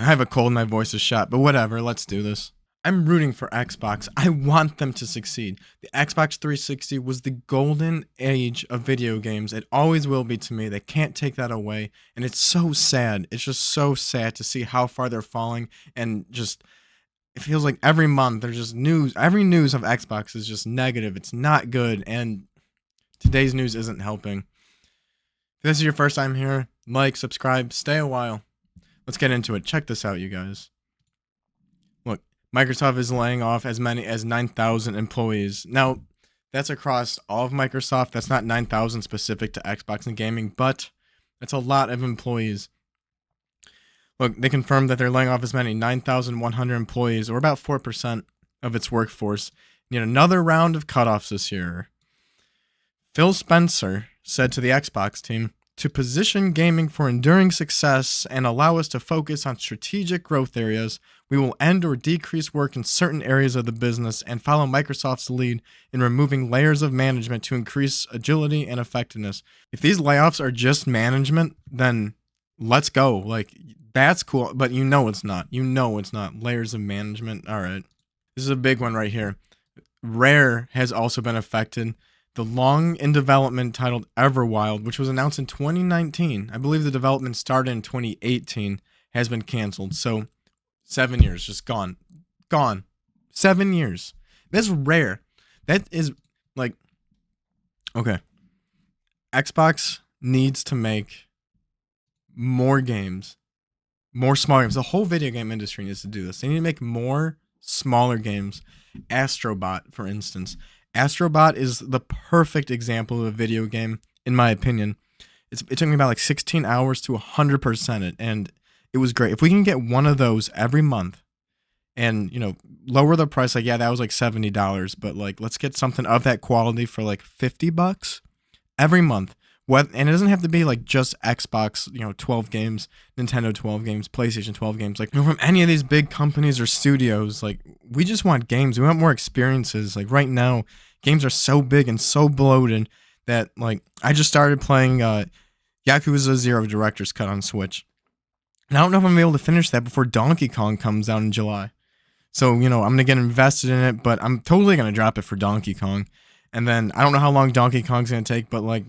I have a cold, my voice is shot, but whatever, let's do this. I'm rooting for Xbox. I want them to succeed. The Xbox 360 was the golden age of video games. It always will be to me. They can't take that away. And it's so sad. It's just so sad to see how far they're falling. And just, it feels like every month there's just news. Every news of Xbox is just negative. It's not good. And today's news isn't helping. If this is your first time here, like, subscribe, stay a while. Let's get into it. Check this out, you guys. Look, Microsoft is laying off as many as 9,000 employees. Now, that's across all of Microsoft. That's not 9,000 specific to Xbox and gaming, but that's a lot of employees. Look, they confirmed that they're laying off as many 9,100 employees, or about 4% of its workforce. Yet another round of cutoffs this year. Phil Spencer said to the Xbox team, "To position gaming for enduring success and allow us to focus on strategic growth areas, we will end or decrease work in certain areas of the business and follow Microsoft's lead in removing layers of management to increase agility and effectiveness." If these layoffs are just management, then let's go. Like, that's cool, but you know it's not. You know it's not. Layers of management. All right. This is a big one right here. Rare has also been affected. The long in development titled Everwild, which was announced in 2019, I believe the development started in 2018, has been canceled. So 7 years, just gone. Gone. 7 years. That's rare. That is like, okay. Xbox needs to make more games, more small games. The whole video game industry needs to do this. They need to make more smaller games. Astrobot, for instance. Astrobot is the perfect example of a video game, in my opinion. It took me about like 16 hours to 100% it, and it was great. If we can get one of those every month and, you know, lower the price, like, yeah, that was like $70, but like, let's get something of that quality for like $50 every month. And it doesn't have to be like just Xbox, 12 games, Nintendo 12 games, PlayStation 12 games. Like, from any of these big companies or studios, like, we just want games. We want more experiences. Like, right now, games are so big and so bloated that, like, I just started playing Yakuza 0 Director's Cut on Switch. And I don't know if I'm going to be able to finish that before Donkey Kong comes out in July. So, I'm going to get invested in it, but I'm totally going to drop it for Donkey Kong. And then I don't know how long Donkey Kong's going to take, but, like,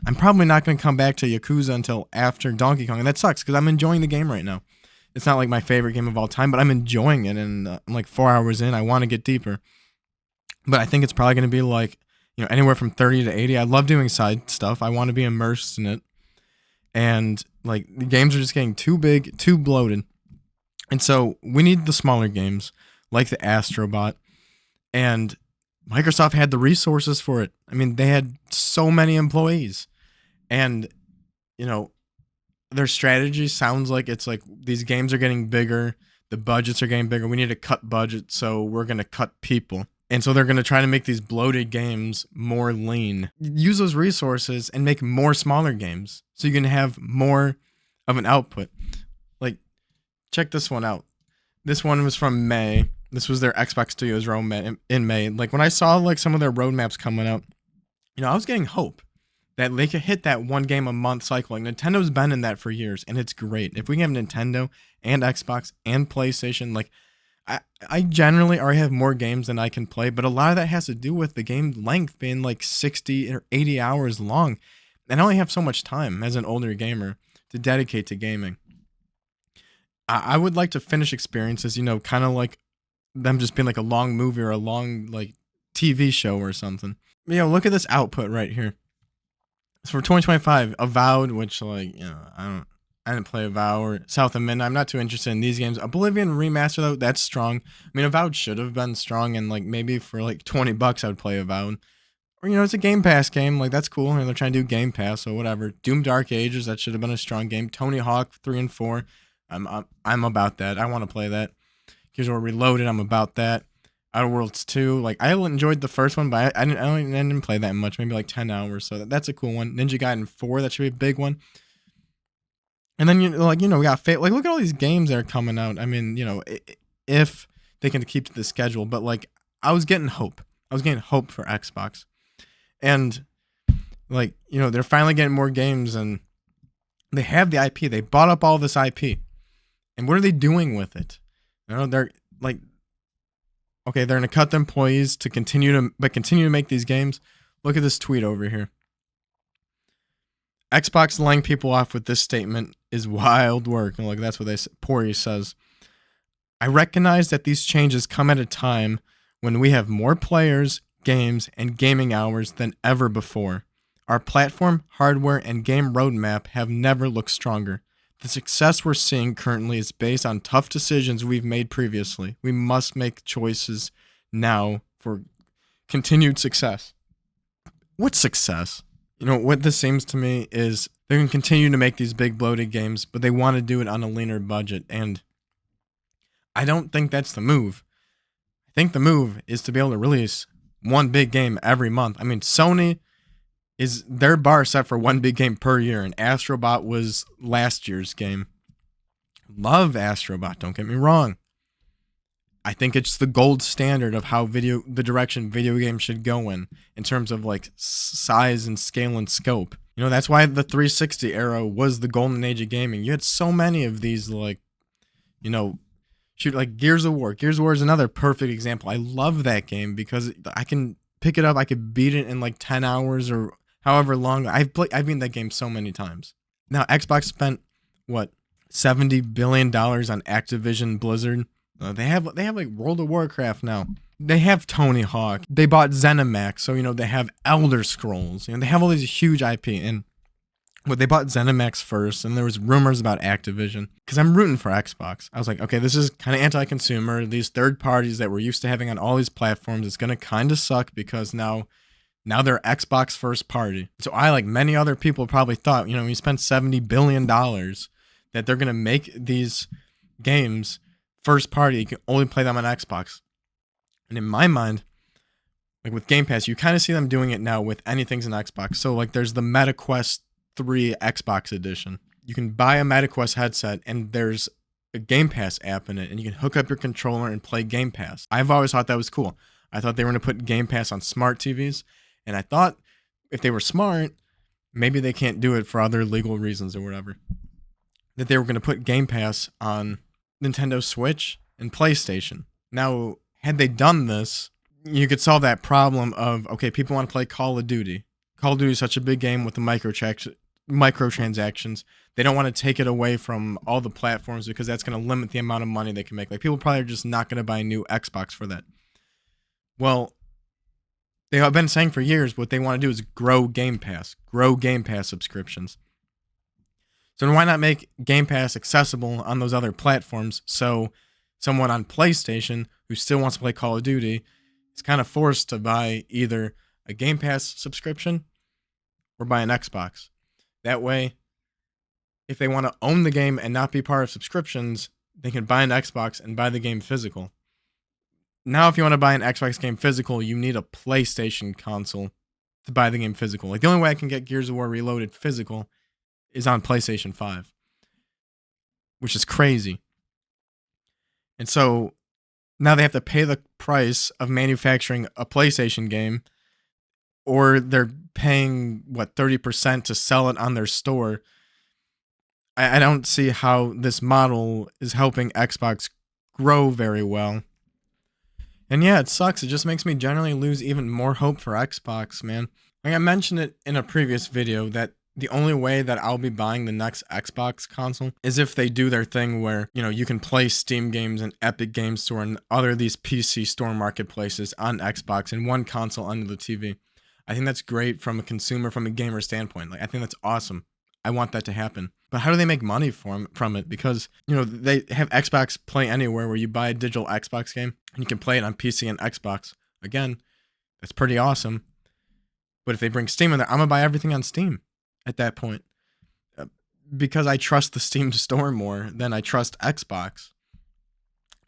I'm probably not going to come back to Yakuza until after Donkey Kong, and that sucks because I'm enjoying the game right now. It's not like my favorite game of all time, but I'm enjoying it, and I'm like 4 hours in. I want to get deeper. But I think it's probably going to be like, anywhere from 30 to 80. I love doing side stuff. I want to be immersed in it. And, like, the games are just getting too big, too bloated. And so we need the smaller games, like the Astrobot, and Microsoft had the resources for it. I mean, they had so many employees, and, their strategy sounds like it's like these games are getting bigger, the budgets are getting bigger, we need to cut budget, so we're going to cut people. And so they're going to try to make these bloated games more lean. Use those resources and make more smaller games so you can have more of an output. Like, check this one out. This one was from May. This was their Xbox Studios roadmap in May. Like, when I saw like some of their roadmaps coming out, I was getting hope that they could hit that one game a month cycle. Like, Nintendo's been in that for years, and it's great. If we can have Nintendo and Xbox and PlayStation, like, I generally already have more games than I can play, but a lot of that has to do with the game length being like 60 or 80 hours long. And I only have so much time as an older gamer to dedicate to gaming. I would like to finish experiences, kind of like them just being like a long movie or a long like TV show or something. Look at this output right here. So for 2025, Avowed, which, like, I didn't play Avowed or South of Midnight. I'm not too interested in these games. Oblivion Remaster, though, that's strong. I mean, Avowed should have been strong, and like maybe for like $20 I would play Avowed. Or, it's a Game Pass game, like, that's cool. And they're trying to do Game Pass, so whatever. Doom Dark Ages, that should have been a strong game. Tony Hawk 3 and 4, I'm about that. I want to play that. Gears of War Reloaded, I'm about that. Outer Worlds 2, like, I enjoyed the first one, but I didn't play that much, maybe like 10 hours, so that's a cool one. Ninja Gaiden 4, that should be a big one. And then, we got Fate. Like, look at all these games that are coming out. I mean, if they can keep to the schedule, but, like, I was getting hope. I was getting hope for Xbox. And, like, they're finally getting more games, and they have the IP. They bought up all this IP. And what are they doing with it? They're like, okay, they're gonna cut the employees to continue to make these games. Look at this tweet over here. Xbox laying people off with this statement is wild work. And like that's what Pori says. I recognize that these changes come at a time when we have more players, games, and gaming hours than ever before. Our platform, hardware, and game roadmap have never looked stronger. The success we're seeing currently is based on tough decisions we've made previously. We must make choices now for continued success. What success? What this seems to me is they're going to continue to make these big bloated games, but they want to do it on a leaner budget. And I don't think that's the move. I think the move is to be able to release one big game every month. I mean, Sony is their bar set for one big game per year, and Astrobot was last year's game. Love Astrobot, don't get me wrong. I think it's the gold standard of how the direction video games should go in terms of like size and scale and scope. That's why the 360 era was the golden age of gaming. You had so many of these like, like Gears of War. Gears of War is another perfect example. I love that game because I can pick it up. I could beat it in like 10 hours or however long. I've beaten that game so many times. Now, Xbox spent, what, $70 billion on Activision Blizzard. They have like World of Warcraft now. They have Tony Hawk. They bought ZeniMax, so they have Elder Scrolls. They have all these huge IP. And they bought ZeniMax first, and there was rumors about Activision. Because I'm rooting for Xbox. I was like, okay, this is kind of anti-consumer. These third parties that we're used to having on all these platforms, it's gonna kind of suck because now they're Xbox first party. So I, like many other people, probably thought, we spent $70 billion that they're gonna make these games first party. You can only play them on Xbox. And in my mind, like with Game Pass, you kind of see them doing it now with anything's an Xbox. So like there's the MetaQuest 3 Xbox edition. You can buy a MetaQuest headset and there's a Game Pass app in it, and you can hook up your controller and play Game Pass. I've always thought that was cool. I thought they were going to put Game Pass on smart TVs, and I thought if they were smart, maybe they can't do it for other legal reasons or whatever, that they were going to put Game Pass on Nintendo Switch and PlayStation. Now, had they done this, you could solve that problem of, okay, people want to play Call of Duty. Call of Duty is such a big game with the microtransactions. They don't want to take it away from all the platforms because that's going to limit the amount of money they can make. Like, people probably are just not going to buy a new Xbox for that. Well, they have been saying for years what they want to do is grow Game Pass subscriptions. So why not make Game Pass accessible on those other platforms so someone on PlayStation who still wants to play Call of Duty is kind of forced to buy either a Game Pass subscription or buy an Xbox. That way, if they want to own the game and not be part of subscriptions, they can buy an Xbox and buy the game physical. Now, if you want to buy an Xbox game physical, you need a PlayStation console to buy the game physical. Like, the only way I can get Gears of War Reloaded physical is on PlayStation 5, which is crazy. And so now they have to pay the price of manufacturing a PlayStation game, or they're paying, 30% to sell it on their store. I don't see how this model is helping Xbox grow very well. And yeah, it sucks. It just makes me generally lose even more hope for Xbox, man. Like I mentioned it in a previous video that the only way that I'll be buying the next Xbox console is if they do their thing where, you can play Steam games and Epic Games Store and other of these PC store marketplaces on Xbox in one console under the TV. I think that's great from a consumer, from a gamer standpoint. Like, I think that's awesome. I want that to happen. But how do they make money from it? Because, they have Xbox Play Anywhere where you buy a digital Xbox game and you can play it on PC and Xbox. Again, that's pretty awesome. But if they bring Steam in there, I'm going to buy everything on Steam at that point. Because I trust the Steam store more than I trust Xbox.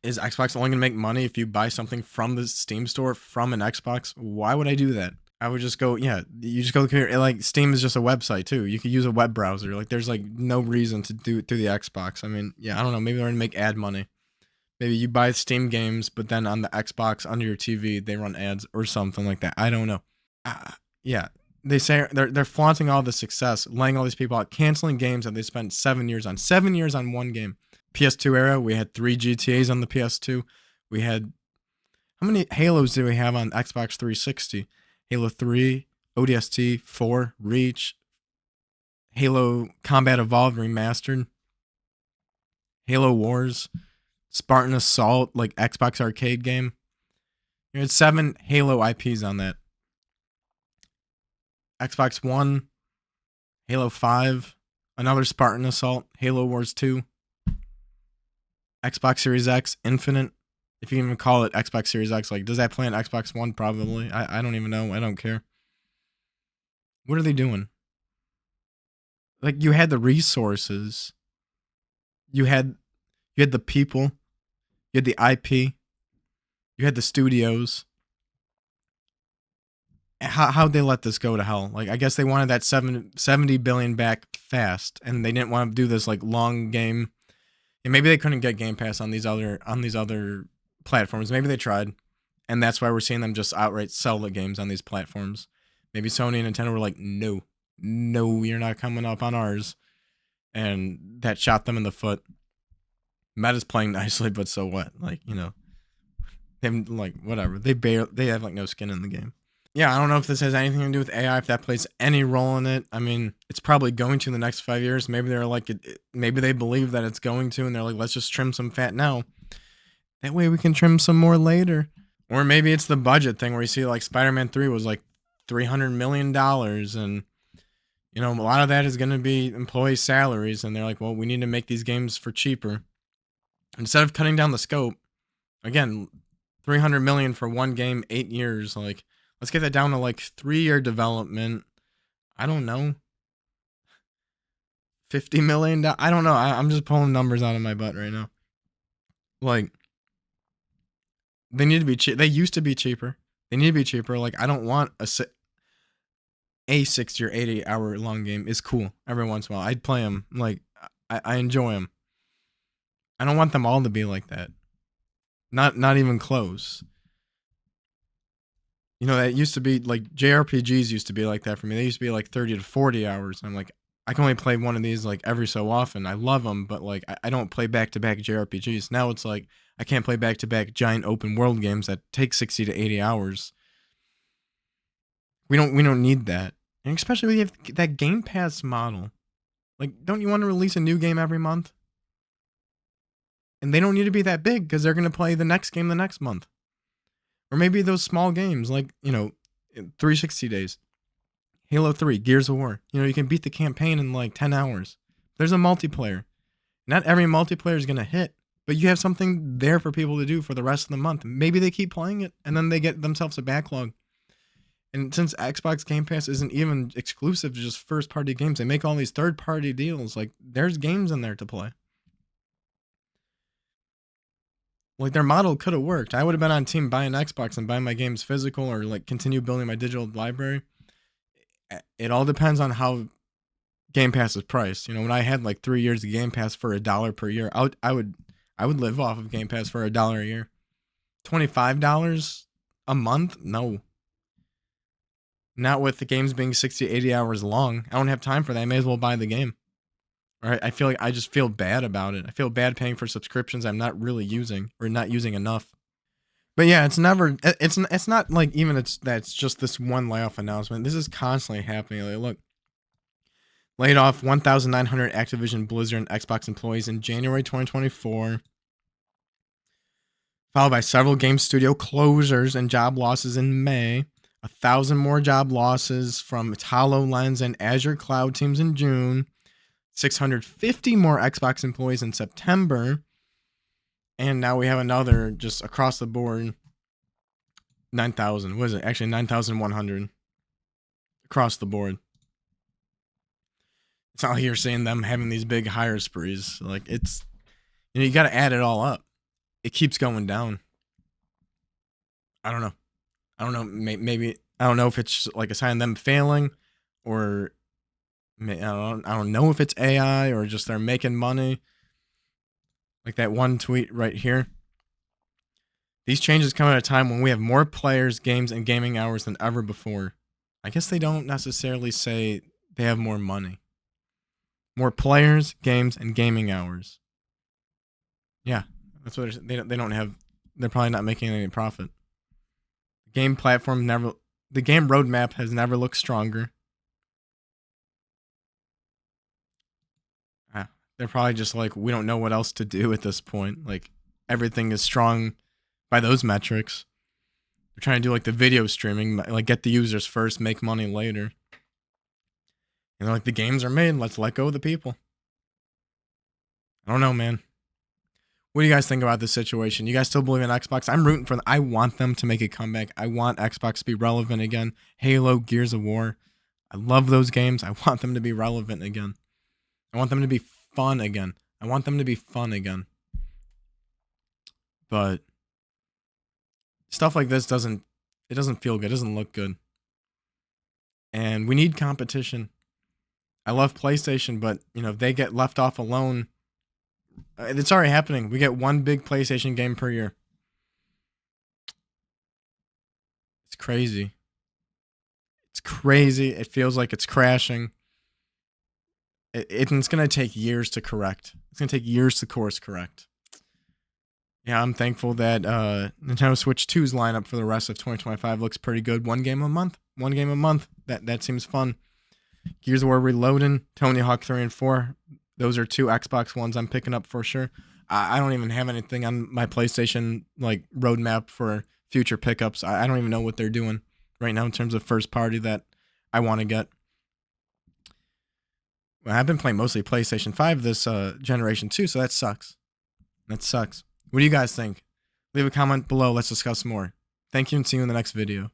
Is Xbox only going to make money if you buy something from the Steam store from an Xbox? Why would I do that? I would just go, you just go here. Like, Steam is just a website too. You could use a web browser. Like, there's like no reason to do it through the Xbox. I mean, I don't know. Maybe they're going to make ad money. Maybe you buy Steam games, but then on the Xbox under your TV, they run ads or something like that. I don't know. They say they're flaunting all the success, laying all these people out, canceling games that they spent 7 years on. 7 years on one game. PS2 era, we had 3 GTAs on the PS2. We had, how many Halos do we have on Xbox 360? Halo 3, ODST, 4, Reach, Halo Combat Evolved Remastered, Halo Wars, Spartan Assault, like Xbox arcade game. You had 7 Halo IPs on that. Xbox One, Halo 5, another Spartan Assault, Halo Wars 2, Xbox Series X, Infinite. If you can even call it Xbox Series X, like, does that play on Xbox One? Probably. I don't even know. I don't care. What are they doing? Like, you had the resources, you had the people, you had the IP, you had the studios. How'd they let this go to hell? Like, I guess they wanted that 70 billion back fast, and they didn't want to do this like long game. And maybe they couldn't get Game Pass on these other platforms. Maybe they tried, and that's why we're seeing them just outright sell the games on these platforms. Maybe Sony and Nintendo were like, no, you're not coming up on ours, and that shot them in the foot. Meta's playing nicely, but so what? Like, you know, they have, like, whatever. They have like no skin in the game. Yeah, I don't know if this has anything to do with AI, if that plays any role in it. I mean, it's probably going to in the next 5 years. Maybe they're like, maybe they believe that it's going to, and they're like, let's just trim some fat now. That way we can trim some more later. Or maybe it's the budget thing where you see like Spider-Man 3 was like $300 million, and, you know, a lot of that is going to be employee salaries, and they're like, well, we need to make these games for cheaper. Instead of cutting down the scope, again, $300 million for one game, 8 years, like, let's get that down to like 3-year development. I don't know. $50 million. I don't know. I'm just pulling numbers out of my butt right now. Like, they need to be cheap. They used to be cheaper. They need to be cheaper. Like, I don't want a 60 or 80 hour long game. Is cool every once in a while. I'd play them. Like, I enjoy them. I don't want them all to be like that. Not even close. You know, that used to be like JRPGs used to be like that for me. They used to be like 30 to 40 hours. I'm like, I can only play one of these like every so often. I love them, but like I don't play back-to-back JRPGs. Now it's like I can't play back-to-back giant open world games that take 60 to 80 hours. We don't need that. And especially when you have that Game Pass model. Like, don't you want to release a new game every month? And they don't need to be that big because they're going to play the next game the next month. Or maybe those small games like, you know, 360 days. Halo 3, Gears of War. You know, you can beat the campaign in like 10 hours. There's a multiplayer. Not every multiplayer is going to hit, but you have something there for people to do for the rest of the month. Maybe they keep playing it and then they get themselves a backlog. And since Xbox Game Pass isn't even exclusive to just first-party games, they make all these third-party deals. Like, there's games in there to play. Like, their model could have worked. I would have been on team buying Xbox and buying my games physical, or like continue building my digital library. It all depends on how Game Pass is priced. You know, when I had like 3 years of Game Pass for $1 per year, I would live off of Game Pass for $1 a year. $25 a month? No. Not with the games being 60, 80 hours long. I don't have time for that. I may as well buy the game. Right? I feel like I just feel bad about it. I feel bad paying for subscriptions I'm not really using or not using enough. But yeah, it's not like even that's just this one layoff announcement. This is constantly happening. Like, look, laid off 1,900 Activision Blizzard and Xbox employees in January 2024, followed by several game studio closures and job losses in May. 1,000 more job losses from HoloLens and Azure Cloud teams in June. 650 more Xbox employees in September. And now we have another just across the board 9,000. What is it? Actually, 9,100 across the board. It's not like you're seeing them having these big hire sprees. Like, it's, you know, you got to add it all up. It keeps going down. I don't know. Maybe I don't know if it's like a sign of them failing, or I don't know if it's AI or just they're making money. Like that one tweet right here. These changes come at a time when we have more players, games, and gaming hours than ever before. I guess they don't necessarily say they have more money. More players, games, and gaming hours. Yeah, that's what they don't have. They're probably not making any profit. Game platform never. The game roadmap has never looked stronger. They're probably just like, we don't know what else to do at this point. Like, everything is strong by those metrics. They're trying to do like the video streaming, like get the users first, make money later. You know, like the games are made, let's let go of the people. I don't know, man. What do you guys think about this situation? You guys still believe in Xbox? I'm rooting for them. I want them to make a comeback. I want Xbox to be relevant again. Halo, Gears of War. I love those games. I want them to be relevant again. I want them to be fun again. I want them to be fun again. But stuff like this doesn't feel good. It doesn't look good. And we need competition. I love PlayStation, but you know, if they get left off alone, it's already happening. We get one big PlayStation game per year. It's crazy. It's crazy. It feels like it's crashing. It's going to take years to correct. It's going to take years to course correct. Yeah, I'm thankful that Nintendo Switch 2's lineup for the rest of 2025 looks pretty good. One game a month. That seems fun. Gears of War Reloading, Tony Hawk 3 and 4. Those are two Xbox ones I'm picking up for sure. I don't even have anything on my PlayStation like roadmap for future pickups. I don't even know what they're doing right now in terms of first party that I want to get. Well, I've been playing mostly PlayStation 5 this generation too, so that sucks. That sucks. What do you guys think? Leave a comment below. Let's discuss more. Thank you and see you in the next video.